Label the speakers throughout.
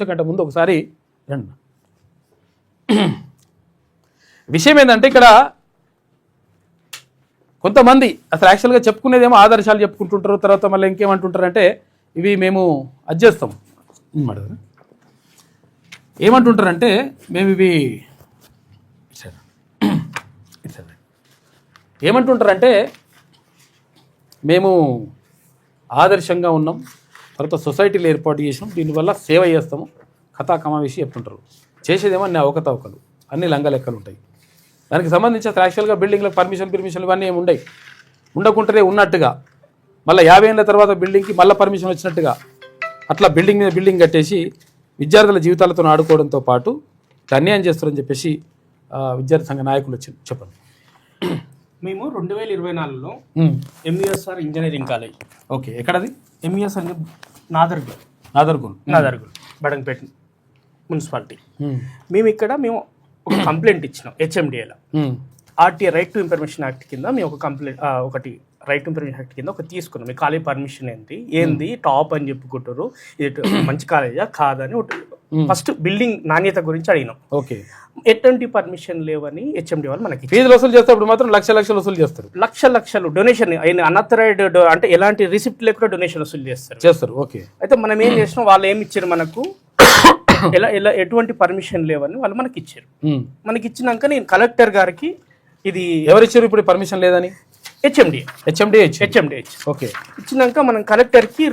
Speaker 1: కంటే ముందు ఒకసారి రండి. విషయం ఏంటంటే ఇక్కడ కొంతమంది అసలు యాక్చువల్గా చెప్పుకునేదేమో ఆదర్శాలు చెప్పుకుంటుంటారు, తర్వాత మళ్ళీ ఇంకేమంటుంటారంటే ఇవి మేము అది చేస్తాం ఏమంటుంటారంటే మేము ఇవి ఏమంటుంటారంటే మేము ఆదర్శంగా ఉన్నాం, తర్వాత సొసైటీలు ఏర్పాటు చేసినాం, దీనివల్ల సేవ చేస్తాము, కథాకమావేశి చెప్తుంటారు. చేసేదేమో అన్ని అవకతవకలు, అన్ని లంగ లెక్కలు ఉంటాయి. దానికి సంబంధించి అసలు యాక్చువల్గా బిల్డింగ్లకు పర్మిషన్లు ఇవన్నీ ఏమి ఉండవు. ఉండకుంటేనే ఉన్నట్టుగా మళ్ళీ 50 ఏళ్ళ తర్వాత బిల్డింగ్కి మళ్ళీ పర్మిషన్ వచ్చినట్టుగా అట్లా బిల్డింగ్ మీద బిల్డింగ్ కట్టేసి విద్యార్థుల జీవితాలతో ఆడుకోవడంతో పాటు అన్యాయం చేస్తారని చెప్పేసి విద్యార్థి సంఘ నాయకులు వచ్చింది. చెప్పండి.
Speaker 2: మేము 2024లో ఎంఈఎస్ఆర్ ఇంజనీరింగ్ కాలేజ్.
Speaker 1: ఓకే, ఎక్కడది?
Speaker 2: ఎంఈఎస్ అంటే నాదర్గుల్ బడంగపేట మున్సిపాలిటీ. మేము ఒక కంప్లైంట్ ఇచ్చినాం హెచ్ఎండిఏలో. RTA right to information act కింద మేము ఒక కంప్లైంట్ ఒకటి రైట్ టు ఇన్ఫర్మేషన్ యాక్ట్ కింద ఒకటి తీసుకున్నాం. మీ కాలేజ్ పర్మిషన్ ఏంది టాప్ అని చెప్పుకుంటారు, ఇది మంచి కాలేజా కాదని ఫస్ట్ బిల్డింగ్ నాణ్యత గురించి అడిగినాం.
Speaker 1: ఓకే,
Speaker 2: ఎటువంటి పర్మిషన్ లేవని హెచ్ఎండి వాళ్ళు మనకి
Speaker 1: ఫీజులు వసూలు చేసేటప్పుడు మాత్రం లక్షలు వసూలు చేస్తారు.
Speaker 2: లక్షలు డొనేషన్ అన్అథరైజ్డ్ అంటే ఎలాంటి రిసిప్ట్ లేకుండా డొనేషన్ వసూలు చేస్తారు.
Speaker 1: ఓకే,
Speaker 2: అయితే మనం ఏం చేసినాం, వాళ్ళు ఏమి ఇచ్చారు మనకు ఎటువంటి పర్మిషన్ లేవని వాళ్ళు మనకి ఇచ్చారు. మనకి ఇచ్చినాక నేను కలెక్టర్ గారికి ఇది
Speaker 1: ఎవరిచ్చారు ఇప్పుడు పర్మిషన్ లేదని?
Speaker 2: హెచ్ఎండిహెచ్
Speaker 1: ఓకే,
Speaker 2: ఇచ్చినాక మనం కలెక్టర్కి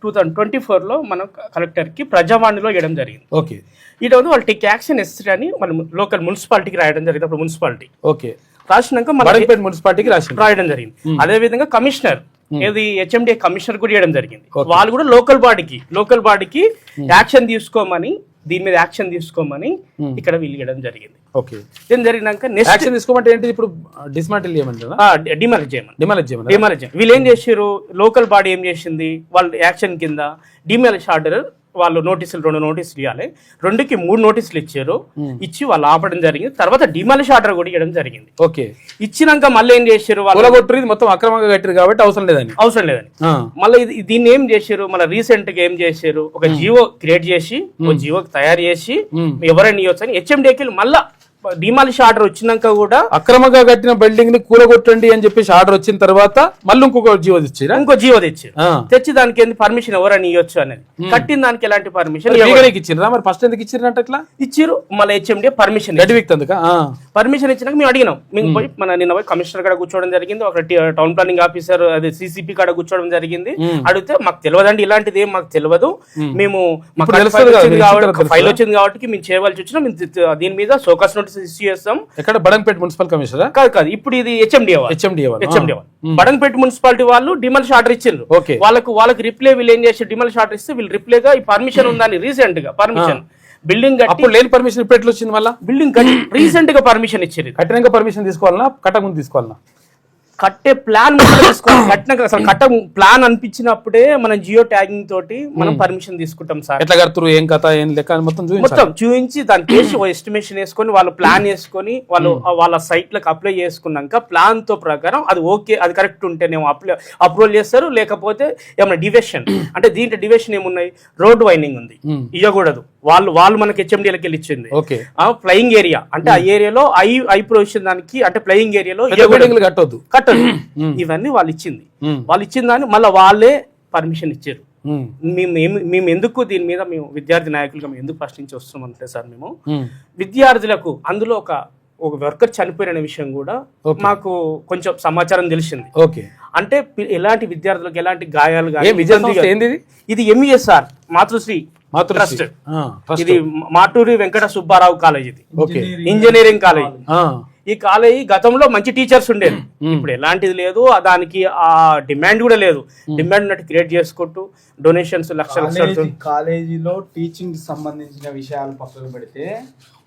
Speaker 2: 2024లో మనం కలెక్టర్కి ప్రజావాణిలో ఇవ్వడం జరిగింది.
Speaker 1: ఓకే,
Speaker 2: ఈరోజు వాళ్ళు టేక్ యాక్షన్ ఎస్టీ అని మనం లోకల్ మున్సిపాలిటీకి రాయడం జరిగింది. అప్పుడు మున్సిపాలిటీ
Speaker 1: ఓకే
Speaker 2: రాసినాక
Speaker 1: మున్సిపాలిటీకి రాయడం
Speaker 2: జరిగింది. అదే విధంగా కమిషనర్ ఏది హెచ్ఎండిఏ కమిషనర్ కూడా ఇవ్వడం జరిగింది. వాళ్ళు కూడా లోకల్ బాడీకి యాక్షన్ తీసుకోమని, దీని మీద యాక్షన్ తీసుకోమని ఇక్కడ వీళ్ళు ఇవ్వడం జరిగింది.
Speaker 1: ఓకే,
Speaker 2: దీని జరిగినాక నెక్స్ట్
Speaker 1: యాక్షన్ తీసుకోమంటే ఏంటి? ఇప్పుడు డిస్మాంటిల్ చేయమంటారా?
Speaker 2: వీళ్ళు ఏం చేసారు, లోకల్ బాడీ ఏం చేసింది, వాళ్ళు యాక్షన్ కింద డిమాలిష్ ఆర్డర్ వాళ్ళు 2 నోటీసులు ఇవ్వాలి, 2కి 3 నోటీసులు ఇచ్చారు. ఇచ్చి వాళ్ళు ఆపడం జరిగింది. తర్వాత డిమాలిష్ ఆర్డర్ కూడా ఇవ్వడం జరిగింది.
Speaker 1: ఓకే,
Speaker 2: ఇచ్చినాక మళ్ళీ ఏం చేశారు,
Speaker 1: వాళ్ళు మొత్తం అక్రమంగా కట్టారు కాబట్టి అవసరం లేదని
Speaker 2: మళ్ళీ దీన్ని ఏం చేశారు, మళ్ళీ రీసెంట్ గా ఏం చేశారు, ఒక జియో క్రియేట్ చేసి ఒక జియో తయారు చేసి ఎవరైనా ఇవ్వచ్చు అని హెచ్ఎండికి మళ్ళా డిమాలిష్ ఆర్డర్ వచ్చినాక కూడా
Speaker 1: అక్రమంగా కట్టిన బిల్డింగ్ ని కూలగొట్టండి అని చెప్పేసి ఆర్డర్ వచ్చిన తర్వాత మళ్ళీ ఇంకో జియో తెచ్చారు.
Speaker 2: తెచ్చి దానికి ఏంది పర్మిషన్ ఎవరైనా ఇవ్వచ్చు అనేది, కట్టిన దానికి ఎలాంటి పర్మిషన్
Speaker 1: ఇచ్చారా? మరి ఫస్ట్ ఎందుకు ఇచ్చారంటే అట్లా
Speaker 2: ఇచ్చారు. మళ్ళీ హెచ్ఎండి పర్మిషన్ ఇచ్చినాక మేము అడిగినాం. మేము పోయి నిన్న పోయి కమిషనర్ కాడ కూర్చోవడం జరిగింది, ఒక టౌన్ ప్లానింగ్ ఆఫీసర్ అదే సిసిపి కాడ కూర్చోవడం జరిగింది. అడిగితే మాకు తెలియదండి, ఇలాంటిది ఏం మాకు తెలియదు, మేము ఫైల్ వచ్చింది కాబట్టి మేము చేయవలసి వచ్చినా మేము దీని మీద సోకాస్ నోటీస్ ఇష్యూ చేస్తాం.
Speaker 1: ఎక్కడ? బడంగపేట మున్సిపల్ కమిషనర్
Speaker 2: కాదు, ఇప్పుడు ఇది హెచ్ఎండి బడంగపేట మున్సిపాలిటీ వాళ్ళు డిమాలిష్ ఆర్డర్ ఇచ్చిండ్రు. వాళ్ళకి రిప్లై వీళ్ళు ఏం చేసి డిమాలిష్ ఆర్డర్ ఇస్తే వీళ్ళు రిప్లైగా ఈ పర్మిషన్ ఉందని రీసెంట్ గా పర్మిషన్ బిల్డింగ్
Speaker 1: అప్పుడు లేని పర్మిషన్ ఇప్పుడు ఎట్లా వచ్చింది? మళ్ళీ
Speaker 2: బిల్డింగ్ రీసెంట్ గా పర్మిషన్ ఇచ్చారు.
Speaker 1: కట్టినాక పర్మిషన్ తీసుకోవాలన్నా కట్ట ముందు తీసుకోవాలన్నా?
Speaker 2: కట్టే ప్లాన్ కట్టినాక అసలు కట్ట ప్లాన్ అనిపించినప్పుడే మనం జియో ట్యాగింగ్ తోటి మనం పర్మిషన్ తీసుకుంటాం సార్.
Speaker 1: ఎట్లా కడుతురు, ఏం కథ, ఏం లెక్క మొత్తం
Speaker 2: చూపించి దానికి వేసి ఎస్టిమేషన్ వేసుకొని వాళ్ళు ప్లాన్ వేసుకొని వాళ్ళ సైట్లకు అప్లై చేసుకున్నాక ప్లాన్ తో ప్రకారం అది ఓకే, అది కరెక్ట్ ఉంటేనేమో అప్రూవల్ చేస్తారు. లేకపోతే ఏమన్నా డివిషన్ అంటే దీంట్లో డివిషన్ ఏమున్నాయి, రోడ్ వైండింగ్ ఉంది ఇవ్వకూడదు, వాళ్ళు మనకి హెచ్ఎండిలకి వెళ్ళి ఇచ్చింది. ఫ్లయింగ్ ఏరియా అంటే ఆ ఏరియాలో ఐ ప్రొవిజన్ దానికి అంటే ఫ్లయింగ్ ఏరియాలో
Speaker 1: కట్టొద్దు.
Speaker 2: ఇవన్నీ వాళ్ళు ఇచ్చిన దాన్ని మళ్ళీ వాళ్ళే పర్మిషన్ ఇచ్చారు. మేము ఎందుకు దీని మీద మేము విద్యార్థి నాయకులుగా మేము ఎందుకు ప్రశ్నించి వస్తున్నామంటే సార్, మేము విద్యార్థులకు అందులో ఒక వర్కర్ చనిపోయిన విషయం కూడా మాకు కొంచెం సమాచారం తెలిసింది. అంటే ఎలాంటి విద్యార్థులకు ఎలాంటి గాయాలు ఇది ఎంఈఎస్ఆర్ మాతృశ్రీ ట్రస్ట్, ఇది మాటూరి వెంకట సుబ్బారావు కాలేజ్, ఇది ఇంజనీరింగ్ కాలేజ్. ఈ కాలేజీ గతంలో మంచి టీచర్స్ ఉండేది, ఇప్పుడు ఎలాంటిది లేదు, దానికి ఆ డిమాండ్ కూడా లేదు. డిమాండ్ ఉన్నట్టు క్రియేట్ చేసుకుంటూ డొనేషన్స్ లక్షలు.
Speaker 3: కాలేజీలో టీచింగ్ సంబంధించిన విషయాలు పక్కన పెడితే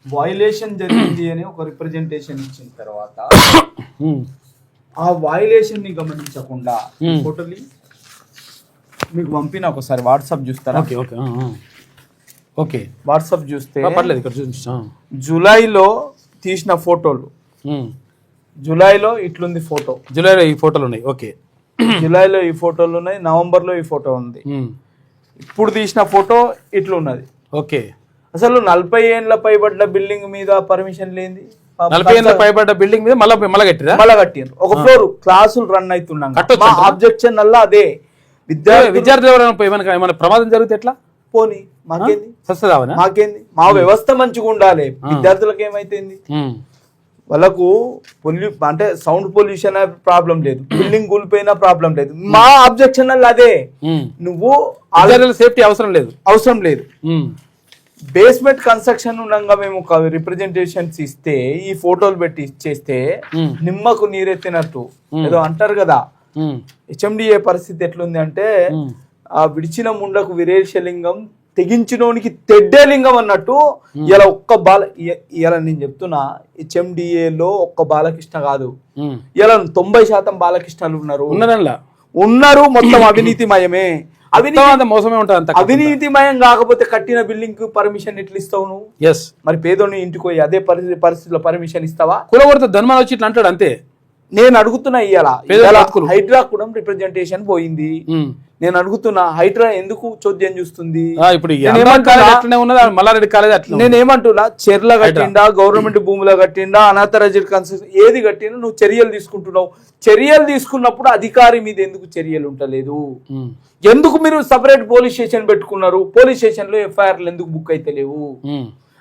Speaker 3: వైలేషన్ జరిగింది అని ఒక రిప్రజెంటేషన్ ఇచ్చిన తర్వాత ఆ వైలేషన్ ని గమనించకుండా ఫోటోలు మీకు పంపిన ఒకసారి వాట్సాప్ చూస్తారా?
Speaker 1: ఓకే,
Speaker 3: వాట్సాప్ చూస్తే
Speaker 1: పర్లేదు, ఇక్కడ చూపించా.
Speaker 3: జూలైలో తీసిన ఫోటోలు, జూలైలో ఇట్లుంది ఫోటో,
Speaker 1: జూలైలో ఈ ఫోటోలు ఉన్నాయి. ఓకే,
Speaker 3: జూలైలో ఈ ఫోటోలు ఉన్నాయి, నవంబర్లో ఈ ఫోటో ఉంది. ఇప్పుడు తీసిన ఫోటో ఇట్లున్నది.
Speaker 1: ఓకే.
Speaker 3: అసలు 40 ఏండ్ల పైబడ్డ బిల్డింగ్ మీద పర్మిషన్ లేని
Speaker 1: 40 ఏళ్ళ పైబడ్డ బిల్డింగ్ మీద మళ్ళీ కట్టిరా?
Speaker 3: మళ్ళా కట్టిండ్రు. ఒక ఫ్లోర్ క్లాసులు రన్ అవుతున్నాం. ఆబ్జెక్షన్ వల్ల అదే
Speaker 1: విద్యార్థులు ఎవరైనా ఏమైనా ప్రమాదం జరిగితే ఎట్లా?
Speaker 3: పోనీ మాకేంది,
Speaker 1: సస్తదావనా?
Speaker 3: మాకేంది, మా వ్యవస్థ మంచిగా ఉండాలి. విద్యార్థులకు ఏమైతుంది, వాళ్ళకు అంటే సౌండ్ పొల్యూషన్ ప్రాబ్లం లేదు, బిల్డింగ్ కూలిపోయినా ప్రాబ్లం లేదు. మా ఆబ్జెక్షన్ వల్ల అదే. నువ్వు
Speaker 1: సేఫ్టీ అవసరం లేదు.
Speaker 3: బేస్మెంట్ కన్స్ట్రక్షన్ ఉండగా మేము రిప్రజెంటేషన్స్ ఇస్తే ఈ ఫోటోలు పెట్టి ఇచ్చేస్తే నిమ్మకు నీరెత్తినట్టు ఏదో అంటారు కదా. హెచ్ఎండిఏ పరిస్థితి ఎట్లుంది అంటే ఆ విడిచిన ముండకు విరేషలింగం తెగించినోనికి తెడ్డే లింగం అన్నట్టు. ఇలా ఇలా నేను చెప్తున్నా, హెచ్ఎండిఏలో ఒక్క బాలకృష్ణ కాదు, ఇలా 90% బాలకృష్ణలు ఉన్నారు. మొత్తం అవినీతిమయమే.
Speaker 1: మోసమే ఉంటుంది.
Speaker 3: అవినీతిమయం కాకపోతే కట్టిన బిల్డింగ్ కు పర్మిషన్ ఎట్లా ఇస్తావు నువ్వు? మరి పేదోని ఇంటికి పోయి అదే పరిస్థితిలో పర్మిషన్ ఇస్తావా?
Speaker 1: కులగొడితే ధర్మాలు వచ్చి ఇట్లా అంటాడు అంతే.
Speaker 3: నేను అడుగుతున్నా, ఇవాళ హైడ్రా కూడా రిప్రజెంటేషన్ పోయింది. నేను అడుగుతున్నా, హైడ్రా ఎందుకు చోద్యం చూస్తుంది? నేనేమంటున్నా, చెర్ల కట్టిండా, గవర్నమెంట్ భూములో కట్టిండా, అనాథరాజ్య కన్స్ట్రక్షన్ ఏది కట్టినా నువ్వు చర్యలు తీసుకుంటున్నావు. చర్యలు తీసుకున్నప్పుడు అధికారి మీద ఎందుకు చర్యలు ఉంటలేదు? ఎందుకు మీరు సపరేట్ పోలీస్ స్టేషన్ పెట్టుకున్నారు? పోలీస్ స్టేషన్ లో ఎఫ్ఐఆర్లు ఎందుకు బుక్ అయితే లేవు?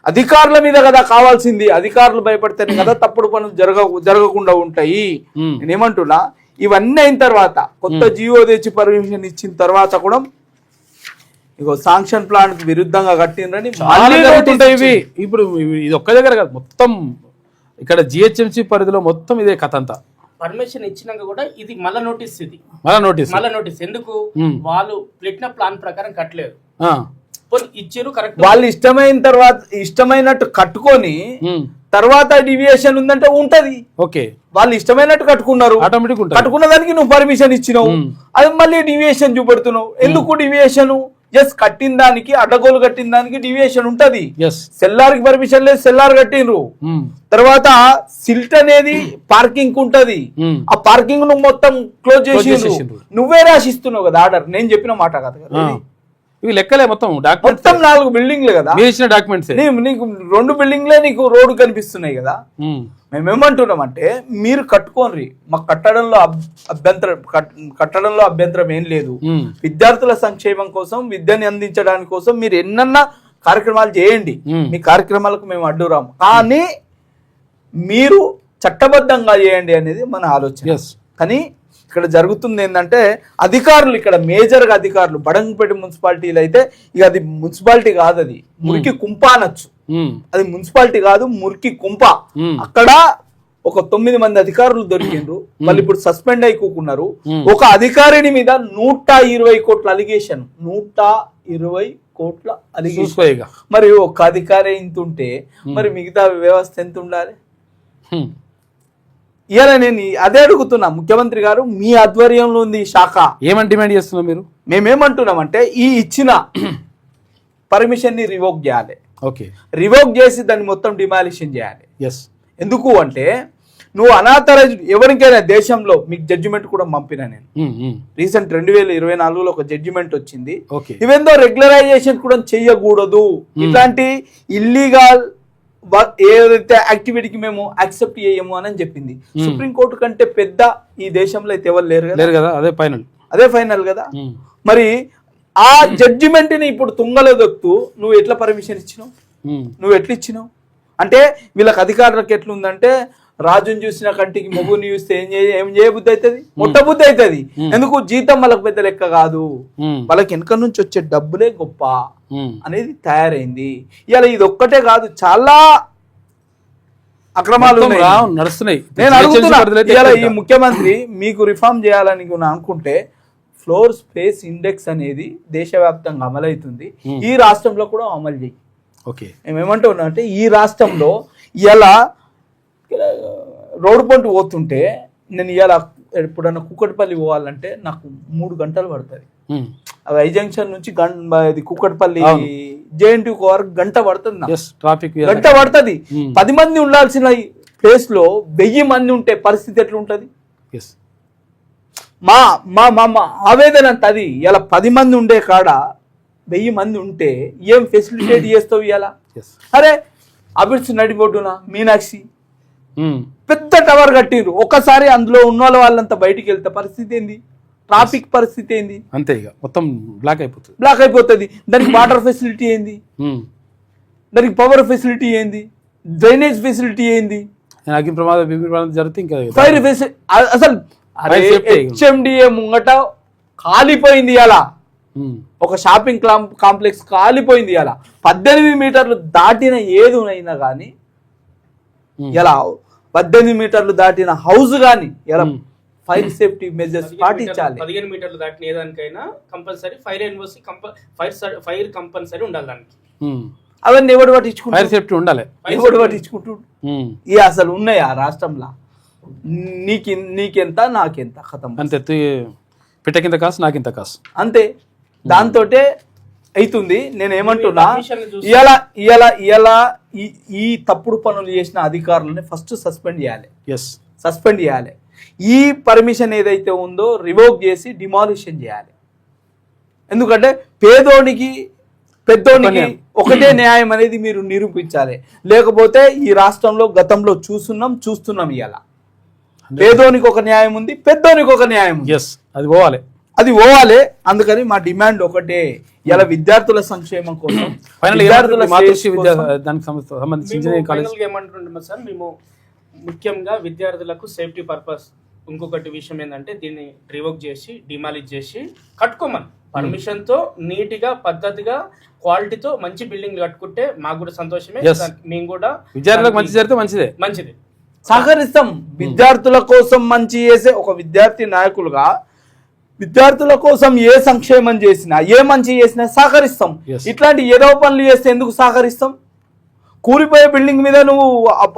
Speaker 3: అధికారుల మీద కదా కావాల్సింది. అధికారులు భయపడితేనే కదా తప్పుడు పనులు జరగకుండా ఉంటాయి. నేనేమంటున్నా, ఇవన్నీ అయిన తర్వాత కొత్త జియో తెచ్చి పర్మిషన్ ఇచ్చిన తర్వాత కూడా ఇగో శాంక్షన్ ప్లాన్ కు విరుద్ధంగా కట్టిండ్రని
Speaker 1: ఇవి. ఇప్పుడు ఇది ఒక్క దగ్గర కాదు, మొత్తం ఇక్కడ జిహెచ్ఎంసీ పరిధిలో మొత్తం ఇదే కథ అంతా.
Speaker 2: పర్మిషన్ ఇచ్చినాక కూడా ఇది మళ్ళా నోటీస్ ఎందుకు? వాళ్ళు పెట్టిన ప్లాన్ ప్రకారం కట్టలేదు, ఇచ్చారు కరెక్ట్.
Speaker 3: వాళ్ళు ఇష్టమైనట్టు కట్టుకొని తర్వాత డివియేషన్ ఉందంటే ఉంటది.
Speaker 1: ఓకే,
Speaker 3: వాళ్ళు ఇష్టమైనట్టు కట్టుకున్నారు, కట్టుకున్న దానికి నువ్వు పర్మిషన్ ఇచ్చినావు, అది మళ్ళీ డివియేషన్ చూపెడుతున్నావు. ఎందుకు డివియేషన్? కట్టిన దానికి, అడ్డగోలు కట్టిన దానికి డివియేషన్ ఉంటది. సెల్లార్ కి పర్మిషన్ లేదు, సెల్లార్ కట్టిండ్రు. తర్వాత సిల్ట్ అనేది పార్కింగ్ ఉంటది, ఆ పార్కింగ్ ను మొత్తం క్లోజ్ చేసి నువ్వే రాసిస్తున్నావు కదా ఆర్డర్. నేను చెప్పిన మాట కాదు కదా
Speaker 1: ఇవి లెక్కలే. మొత్తం
Speaker 3: 4 బిల్డింగ్లే కదా
Speaker 1: డాక్యుమెంట్స్.
Speaker 3: నీకు 2 బిల్డింగ్లే నీకు రోడ్డు కనిపిస్తున్నాయి కదా. మేమేమంటున్నామంటే, మీరు కట్టుకోండి, మాకు కట్టడంలో అభ్యంతరం ఏం లేదు. విద్యార్థుల సంక్షేమం కోసం, విద్యని అందించడానికి కోసం మీరు ఎన్నన్నా కార్యక్రమాలు చేయండి, మీ కార్యక్రమాలకు మేము అడ్డురాము. కానీ మీరు చట్టబద్ధంగా చేయండి అనేది మన ఆలోచన. కానీ ఇక్కడ జరుగుతుంది ఏంటంటే, అధికారులు ఇక్కడ మేజర్ గా అధికారులు బడంగపేట మున్సిపాలిటీలో అయితే ఇక అది మున్సిపాలిటీ కాదు, అది మురికి కుంప అనొచ్చు. అది మున్సిపాలిటీ కాదు, మురికి కుంప. అక్కడ ఒక 9 మంది అధికారులు దొరికిండ్రు, వాళ్ళు ఇప్పుడు సస్పెండ్ అయి కూకున్నారు. ఒక అధికారిని మీద 120 కోట్ల అలిగేషన్, 120 కోట్ల అలిగేషన్. మరి ఒక అధికారి ఇంత ఉంటే మరి మిగతా వ్యవస్థ ఎంత ఉండాలి? ఇలా నేను అదే అడుగుతున్నా, ముఖ్యమంత్రి గారు మీ ఆధ్వర్యంలో ఉంది ఈ శాఖ,
Speaker 1: ఏమని డిమాండ్ చేస్తున్నాం మీరు?
Speaker 3: మేమేమంటున్నామంటే, ఈ ఇచ్చిన పర్మిషన్ ని రివోక్ చేయాలి.
Speaker 1: ఓకే,
Speaker 3: రివోక్ చేసి దాన్ని మొత్తం డిమాలిషన్ చేయాలి. ఎందుకు అంటే, నువ్వు అనాథరైజ్ ఎవరికైనా దేశంలో మీకు జడ్జిమెంట్ కూడా పంపినా నేను. రీసెంట్ 2024లో ఒక జడ్జిమెంట్ వచ్చింది. ఇవేందో రెగ్యులరైజేషన్ కూడా చెయ్యకూడదు, ఇట్లాంటి ఇల్లీగల్ ఏదైతే యాక్టివిటీకి మేము యాక్సెప్ట్ చేయము అని చెప్పింది. సుప్రీంకోర్టు కంటే పెద్ద ఈ దేశంలో అయితే ఎవరు లేరు
Speaker 1: కదా. అదే ఫైనల్
Speaker 3: కదా. మరి ఆ జడ్జిమెంట్ ని ఇప్పుడు తుంగలో దొక్తూ నువ్వు ఎట్లా పర్మిషన్ ఇచ్చినావు? నువ్వు ఎట్లా ఇచ్చినావు? అంటే వీళ్ళకి అధికారులకు ఎట్లుందంటే, రాజుని చూసిన కంటికి మొగుని చూస్తే ఏం చేయబుద్ధి అవుతుంది? ముట్టబుద్ధి అవుతుంది. ఎందుకు? జీతం వాళ్ళకి పెద్ద లెక్క కాదు, వాళ్ళకి వెనక నుంచి వచ్చే డబ్బులే గొప్ప అనేది తయారైంది. ఇలా ఇది ఒక్కటే కాదు, చాలా అక్రమాలు
Speaker 1: నడుస్తున్నాయి.
Speaker 3: నేను అడుగుతున్నా, ఈ ముఖ్యమంత్రి మీకు రిఫార్మ్ చేయాలని అనుకుంటే, ఫ్లోర్ స్పేస్ ఇండెక్స్ అనేది దేశవ్యాప్తంగా అమలవుతుంది, ఈ రాష్ట్రంలో కూడా అమలు చేయి. మేమేమంటున్నా అంటే, ఈ రాష్ట్రంలో ఇలా రోడ్డు పంట పోతుంటే, నేను ఇలా ఎప్పుడన్నా కూకట్పల్లి పోవాలంటే నాకు 3 గంటలు పడుతుంది. ఐ జంక్షన్ నుంచి కూకట్పల్లి జేఎన్టీ వరకు గంట పడుతుంది, గంట పడుతుంది. 10 మంది ఉండాల్సిన ప్లేస్ లో 1000 మంది ఉంటే పరిస్థితి ఎట్లుంటది? మా ఆవేదన అంత అది. ఇలా 10 మంది ఉండే కాడ 1000 మంది ఉంటే ఏం ఫెసిలిటేట్ చేస్తావు ఇవాళ?
Speaker 1: ఎస్.
Speaker 3: అరే అబిడ్స్ నడిబొడ్డున మీనాక్షి పెద్ద టవర్ కట్టిండ్రు, ఒక్కసారి అందులో ఉన్న వాళ్ళంతా బయటికి వెళ్తే పరిస్థితి ఏంది? ట్రాఫిక్ పరిస్థితి ఏంది?
Speaker 1: అంతే, ఇక మొత్తం బ్లాక్
Speaker 3: అయిపోతుంది. దానికి వాటర్ ఫెసిలిటీ ఏంది? దానికి పవర్ ఫెసిలిటీ ఏంది? డ్రైనేజ్ ఫెసిలిటీ ఏంది?
Speaker 1: అగ్ని ప్రమాదం జరిగితే ఇంకా
Speaker 3: ఫైర్ ఫెసిలిటీ అసలు హెచ్ఎండిఏ ముంగట కాలిపోయింది అలా. ఒక షాపింగ్ కాంప్లెక్స్ కాలిపోయింది అలా. 18 మీటర్లు దాటిన ఏదునైనా కానీ ఎలా 18 మీటర్లు దాటిన హౌస్ కానీ ఎలా ఫైర్ సేఫ్టీ మెజర్స్ పాటించాలి.
Speaker 2: 15 మీటర్లు దాటిన ఏదానికైనా compulsory fire NOC fire compulsory ఉండాలి దానికి.
Speaker 3: అవన్నీ ఎవడు పట్టించుకుంటాడు?
Speaker 1: ఫైర్ సేఫ్టీ ఉండాలి.
Speaker 3: ఎవడు పట్టించుకుంటాడు? ఇక అసలు ఉన్నాయా రాష్ట్రంలో? నీకెంత నాకెంత ఖతం
Speaker 1: అంతే, పిట్టకింత కాసు నాకింత కాసు
Speaker 3: అంతే. దాంతో అవుతుంది. నేను ఏమంటున్నా, ఇవాళ ఈ తప్పుడు పనులు చేసిన అధికారులని ఫస్ట్ సస్పెండ్ చేయాలి. ఈ పర్మిషన్ ఏదైతే ఉందో రివోక్ చేసి డిమాలిషన్ చేయాలి. ఎందుకంటే పేదోనికి పెద్దోనికి ఒకటే న్యాయం అనేది మీరు నిరూపించాలి. లేకపోతే ఈ రాష్ట్రంలో గతంలో చూస్తున్నాం ఇవాళ పేదోనికి ఒక న్యాయం ఉంది, పెద్దోనికి ఒక న్యాయం ఉంది. అది పోవాలి. అందుకని మా డిమాండ్ ఒకటే, ఇలా విద్యార్థుల సంక్షేమం కోసం
Speaker 2: ఏమంటుంటాం సార్ మేము ముఖ్యంగా విద్యార్థులకు సేఫ్టీ పర్పస్ ఇంకొకటి విషయం ఏంటంటే దీన్ని రివోక్ చేసి డిమాలిష్ చేసి కట్టుకోమని పర్మిషన్ తో నీట్గా పద్ధతిగా క్వాలిటీతో మంచి బిల్డింగ్ కట్టుకుంటే మాకు కూడా సంతోషమే. మేము కూడా
Speaker 1: విద్యార్థులకు మంచి జరిగితే మంచిదే
Speaker 3: సహకరిస్తాం. విద్యార్థుల కోసం మంచి చేసే ఒక విద్యార్థి నాయకులుగా విద్యార్థుల కోసం ఏ సంక్షేమం చేసినా ఏ మంచి చేసినా సహకరిస్తాం. ఇట్లాంటి ఏదో పనులు చేస్తే ఎందుకు సహకరిస్తాం? కూలిపోయే బిల్డింగ్ మీద నువ్వు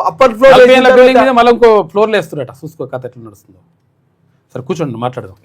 Speaker 3: అప్పర్ ఫ్లోర్
Speaker 1: బిల్డింగ్ మీద మళ్ళీ ఇంకో ఫ్లోర్లు వేస్తున్నట చూసుకో కథ ఎట్లా నడుస్తుందో. సరే కూర్చోండి మాట్లాడదాం.